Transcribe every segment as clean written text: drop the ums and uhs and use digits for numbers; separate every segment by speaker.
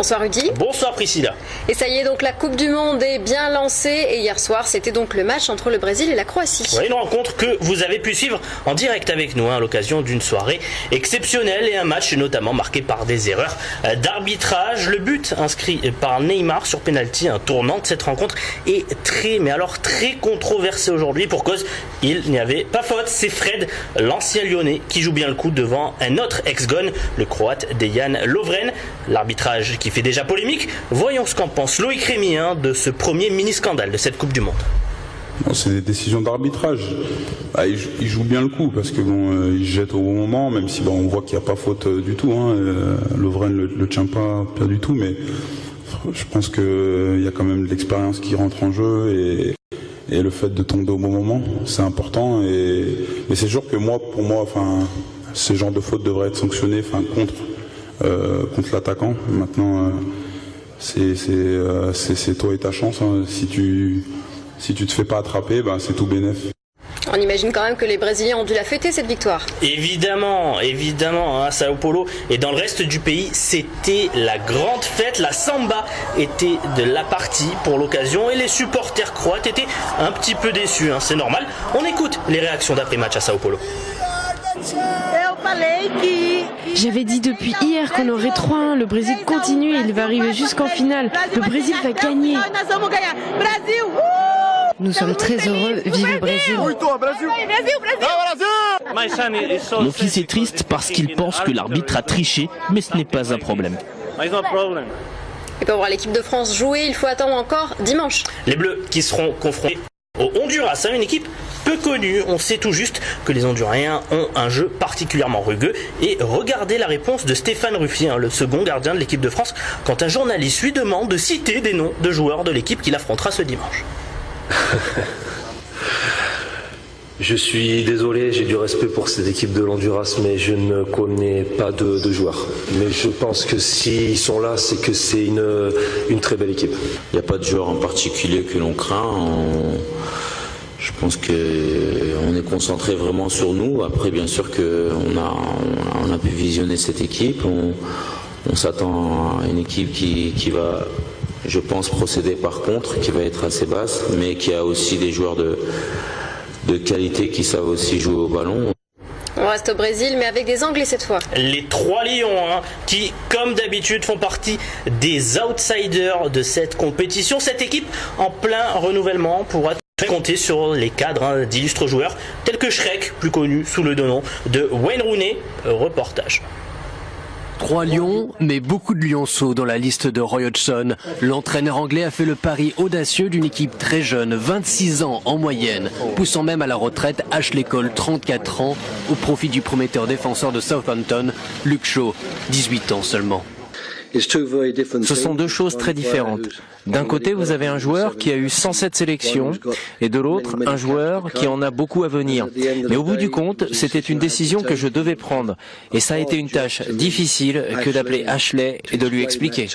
Speaker 1: Bonsoir Rudy.
Speaker 2: Bonsoir Priscilla.
Speaker 1: Et ça y est, donc la Coupe du Monde est bien lancée et hier soir c'était donc le match entre le Brésil et la Croatie.
Speaker 2: Ouais, une rencontre que vous avez pu suivre en direct avec nous à l'occasion d'une soirée exceptionnelle et un match notamment marqué par des erreurs d'arbitrage. Le but inscrit par Neymar sur penalty, un tournant de cette rencontre est très controversé aujourd'hui pour cause il n'y avait pas faute. C'est Fred, l'ancien Lyonnais, qui joue bien le coup devant un autre ex-gone, le Croate Dejan Lovren. L'arbitrage qui fait déjà polémique. Voyons ce qu'en pense Loïc Rémy de ce premier mini-scandale de cette Coupe du Monde.
Speaker 3: Bon, c'est des décisions d'arbitrage. Il joue bien le coup parce que il jette au bon moment, même si on voit qu'il n'y a pas faute du tout. Lovren le tient pas du tout, mais je pense qu'il y a quand même de l'expérience qui rentre en jeu et le fait de tomber au bon moment, c'est important. Mais c'est sûr que pour moi, ce genre de faute devrait être sanctionné, contre l'attaquant. Maintenant, c'est toi et ta chance. Si tu te fais pas attraper, c'est tout bénef.
Speaker 1: On imagine quand même que les Brésiliens ont dû la fêter cette victoire.
Speaker 2: Évidemment, à Sao Paulo et dans le reste du pays, c'était la grande fête. La samba était de la partie pour l'occasion et les supporters croates étaient un petit peu déçus. C'est normal. On écoute les réactions d'après-match à Sao Paulo.
Speaker 4: J'avais dit depuis hier qu'on aurait 3-1. Le Brésil continue et il va arriver jusqu'en finale. Le Brésil va gagner. Nous sommes très heureux. Vive le Brésil.
Speaker 5: Mon fils est triste parce qu'il pense que l'arbitre a triché, mais ce n'est pas un problème.
Speaker 1: Et pour voir l'équipe de France jouer, il faut attendre encore dimanche.
Speaker 2: Les Bleus qui seront confrontés au Honduras, une équipe peu connue. On sait tout juste que les Honduriens ont un jeu particulièrement rugueux. Et regardez la réponse de Stéphane Ruffier, le second gardien de l'équipe de France, quand un journaliste lui demande de citer des noms de joueurs de l'équipe qu'il affrontera ce dimanche.
Speaker 6: Je suis désolé, j'ai du respect pour cette équipe de l'Honduras, mais je ne connais pas de joueurs. Mais je pense que s'ils sont là, c'est que c'est une très belle équipe.
Speaker 7: Il n'y a pas de joueur en particulier que l'on craint. Je pense qu'on est concentré vraiment sur nous. Après, bien sûr qu'on a pu visionner cette équipe. On s'attend à une équipe qui va, je pense, procéder par contre, qui va être assez basse, mais qui a aussi des joueurs de qualité qui savent aussi jouer au ballon.
Speaker 1: On reste au Brésil, mais avec des Anglais cette fois.
Speaker 2: Les 3 Lions, qui, comme d'habitude, font partie des outsiders de cette compétition. Cette équipe, en plein renouvellement, pourra compter sur les cadres d'illustres joueurs, tels que Shrek, plus connu sous le nom de Wayne Rooney. Reportage.
Speaker 8: 3 lions, mais beaucoup de lionceaux dans la liste de Roy Hodgson. L'entraîneur anglais a fait le pari audacieux d'une équipe très jeune, 26 ans en moyenne, poussant même à la retraite Ashley Cole, 34 ans, au profit du prometteur défenseur de Southampton, Luke Shaw, 18 ans seulement.
Speaker 9: Ce sont deux choses très différentes. D'un côté, vous avez un joueur qui a eu 107 sélections et de l'autre, un joueur qui en a beaucoup à venir. Mais au bout du compte, c'était une décision que je devais prendre. Et ça a été une tâche difficile que d'appeler Ashley et de lui expliquer.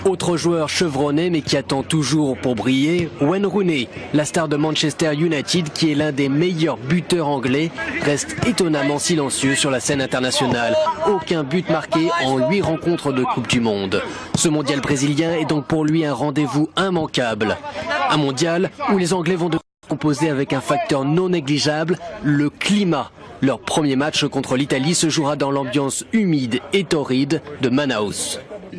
Speaker 8: Autre joueur chevronné mais qui attend toujours pour briller, Wayne Rooney, la star de Manchester United qui est l'un des meilleurs buteurs anglais, reste étonnamment silencieux sur la scène internationale. Aucun but marqué en 8 rencontres de Coupe du Monde. Ce mondial brésilien est donc pour lui un rendez-vous immanquable. Un mondial où les Anglais vont devoir composer avec un facteur non négligeable, le climat. Leur premier match contre l'Italie se jouera dans l'ambiance humide et torride de Manaus.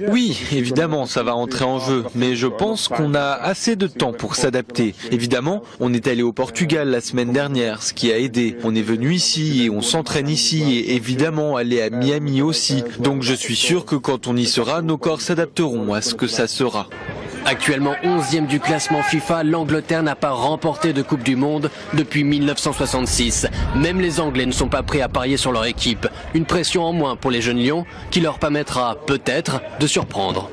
Speaker 10: Oui, évidemment, ça va entrer en jeu, mais je pense qu'on a assez de temps pour s'adapter. Évidemment, on est allé au Portugal la semaine dernière, ce qui a aidé. On est venu ici et on s'entraîne ici et évidemment aller à Miami aussi. Donc je suis sûr que quand on y sera, nos corps s'adapteront à ce que ça sera.
Speaker 8: Actuellement 11e du classement FIFA, l'Angleterre n'a pas remporté de Coupe du Monde depuis 1966. Même les Anglais ne sont pas prêts à parier sur leur équipe. Une pression en moins pour les jeunes Lions qui leur permettra peut-être de surprendre.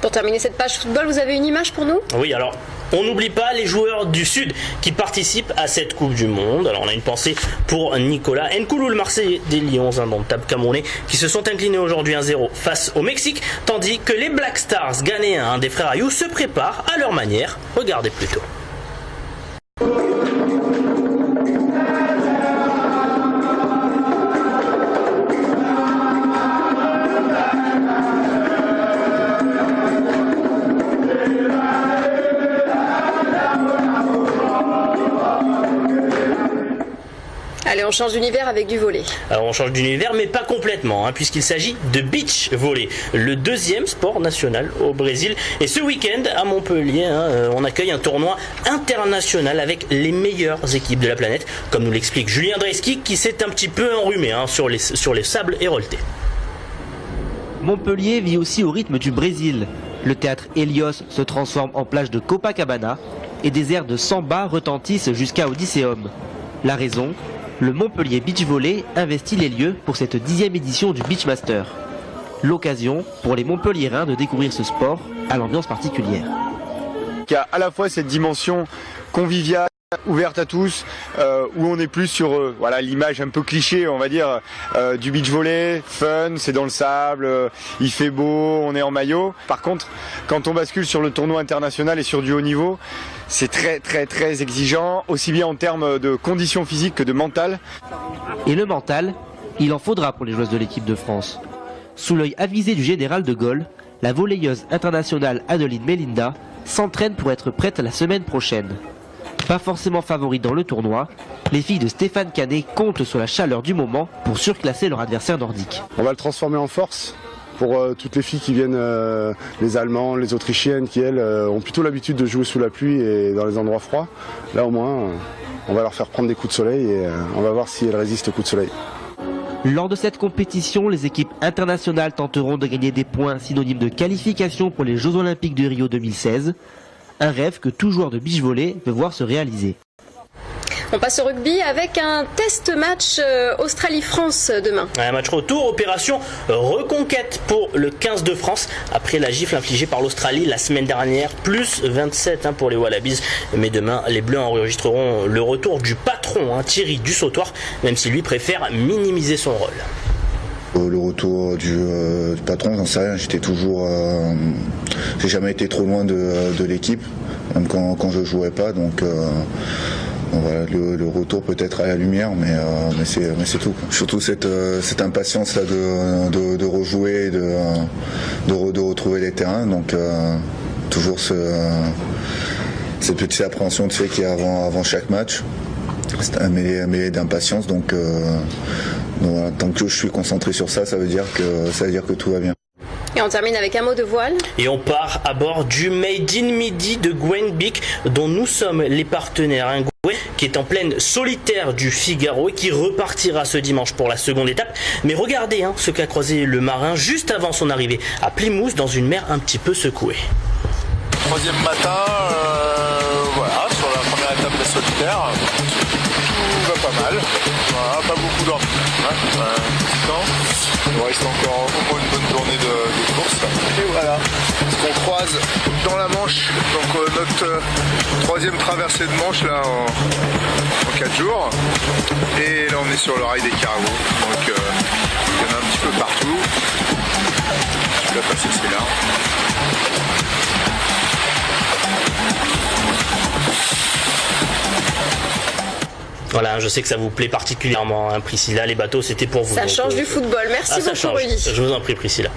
Speaker 1: Pour terminer cette page football, vous avez une image pour nous ?
Speaker 2: Oui, alors, on n'oublie pas les joueurs du Sud qui participent à cette Coupe du Monde. Alors, on a une pensée pour Nicolas Nkoulou, le Marseillais des Lions indomptables camerounais, qui se sont inclinés aujourd'hui 1-0 face au Mexique, tandis que les Black Stars ghanéens des frères Ayou se préparent à leur manière. Regardez plutôt.
Speaker 1: Allez, on change d'univers avec du volley.
Speaker 2: Alors on change d'univers, mais pas complètement, hein, puisqu'il s'agit de beach volley, le deuxième sport national au Brésil. Et ce week-end, à Montpellier, on accueille un tournoi international avec les meilleures équipes de la planète, comme nous l'explique Julien Dreski, qui s'est un petit peu enrhumé sur les sables héroltés.
Speaker 11: Montpellier vit aussi au rythme du Brésil. Le théâtre Helios se transforme en plage de Copacabana et des airs de samba retentissent jusqu'à Odysseum. La raison ? Le Montpellier Beach Volley investit les lieux pour cette 10e édition du Beachmaster. L'occasion pour les Montpelliérains de découvrir ce sport à l'ambiance particulière.
Speaker 12: Il y a à la fois cette dimension conviviale, ouverte à tous, où on est plus sur l'image un peu cliché, on va dire, du beach volley, fun, c'est dans le sable, il fait beau, on est en maillot. Par contre, quand on bascule sur le tournoi international et sur du haut niveau, c'est très très très exigeant, aussi bien en termes de conditions physiques que de mental.
Speaker 11: Et le mental, il en faudra pour les joueuses de l'équipe de France. Sous l'œil avisé du général de Gaulle, la volleyeuse internationale Adeline Melinda s'entraîne pour être prête la semaine prochaine. Pas forcément favorites dans le tournoi, les filles de Stéphane Canet comptent sur la chaleur du moment pour surclasser leur adversaire nordique.
Speaker 13: On va le transformer en force pour toutes les filles qui viennent, les Allemandes, les Autrichiennes, qui elles ont plutôt l'habitude de jouer sous la pluie et dans les endroits froids. Là au moins, on va leur faire prendre des coups de soleil et on va voir si elles résistent aux coups de soleil.
Speaker 11: Lors de cette compétition, les équipes internationales tenteront de gagner des points synonymes de qualification pour les Jeux Olympiques de Rio 2016. Un rêve que tout joueur de beach volley veut voir se réaliser.
Speaker 1: On passe au rugby avec un test match Australie-France demain.
Speaker 2: Un match retour, opération reconquête pour le 15 de France après la gifle infligée par l'Australie la semaine dernière, plus 27 pour les Wallabies. Mais demain, les Bleus enregistreront le retour du patron, Thierry Dussautoir, même si lui préfère minimiser son rôle.
Speaker 14: Le retour du patron, j'en sais rien, j'ai jamais été trop loin de l'équipe, même quand je jouais pas, donc voilà, le retour peut-être à la lumière, mais c'est tout. Surtout cette impatience là de rejouer, de retrouver les terrains, donc toujours cette petite appréhension de fait qu'il y a avant chaque match. C'est un mêlé d'impatience, donc voilà, tant que je suis concentré sur ça, ça veut dire que tout va bien.
Speaker 1: Et on termine avec un mot de voile.
Speaker 2: Et on part à bord du Made in Midi de Gwen Bick, dont nous sommes les partenaires. Gwen qui est en pleine solitaire du Figaro et qui repartira ce dimanche pour la seconde étape. Mais regardez ce qu'a croisé le marin juste avant son arrivée à Plymouth dans une mer un petit peu secouée.
Speaker 15: Troisième matin, voilà, sur la première étape des solitaires. Tout va pas mal, voilà, pas beaucoup d'or. Il reste encore au moins une bonne journée de course. Et voilà, ce qu'on croise dans la Manche, donc notre troisième traversée de Manche là en 4 jours. Et là on est sur le rail des Carreaux, donc il y en a un petit peu partout. Je vais passer c'est là.
Speaker 2: Voilà, je sais que ça vous plaît particulièrement, Priscilla, les bateaux c'était pour vous.
Speaker 1: Ça change du football, merci beaucoup Rudy.
Speaker 2: Je vous en prie Priscilla.